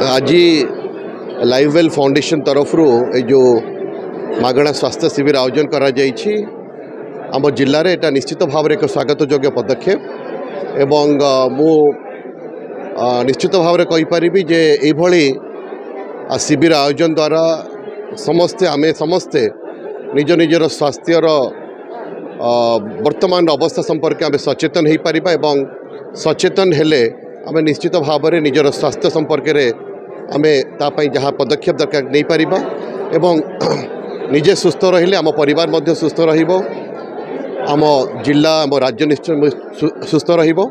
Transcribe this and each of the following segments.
आज लाइववेल फाउंडेशन तरफ जो मागणा स्वास्थ्य शिविर आयोजन करा आम जिले में यहाँ निश्चित भाव में एक स्वागत योग्य पदक्षेप एवं मु निश्चित भाव में कहीपरि जे यही शिविर आयोजन द्वारा समस्ते आमे समस्ते निज निजर स्वास्थ्यर वर्तमान अवस्था संपर्क आम सचेतन हो पारिबा एवं सचेतन हेले आम निश्चित भाव में निजर स्वास्थ्य संपर्क में आम तापाई जहाँ पदक्षेप दरकार नहीं पारिबा एवं निजे सुस्थ रहिले आम परिवार मध्य सुस्थ रहिबो आम जिला आम राज्य निश्चय सुस्थ रहिबो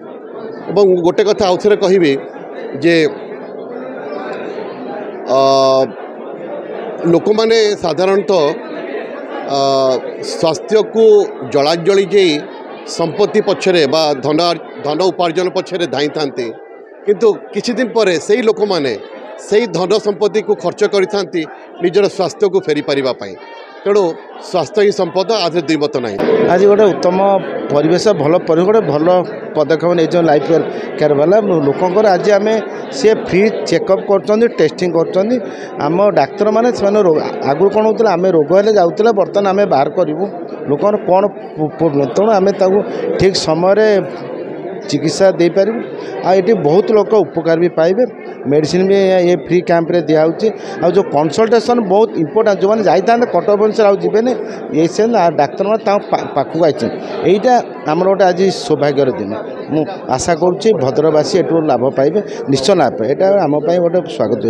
एवं गोटे कथा आउ थे कहबी जे लोक माने साधारणतः स्वास्थ्य को जलाजली जे संपत्ति पछरे बा धन उपार्जन पछरे धाई थांती किंतु किछि दिन परे सेही लोक माने सेही धन संपत्ति को खर्च करिथांती निजर स्वास्थ्य को फेरी पारिबा पई तेणु स्वास्थ्य ही संपद आज दुई मत ना आज गोटे उत्तम परिवेश भल गोटे भल पदक्षेप नहीं लाइफ केयर वाला लोकंर आज आम सी फ्री चेकअप कर टेस्टिंग करम डाक्तर मैंने आगु कौन होता आम रोग हेल्ले जाऊला बर्तमान आम बाहर करूँ लोक कौन तेणु आम ठीक समय चिकित्सा दे पारू आठी बहुत लोग उपकार भी पाइबे मेडिसिन भी ये फ्री कैंप रे दिया आ जो कंसल्टेशन बहुत इंपोर्टेंट जो मैंने जाता कटक भुवनेश्वर आउ जीवन ये से डाक्तर मैंने पाखक आई यहीटा आमर गोटे आज सौभाग्यर दिन मु आशा करुँच भद्रकवासी एटू लाभ पाइबे निश्चय लाभ पाए यहाँ आम गोटे स्वागत।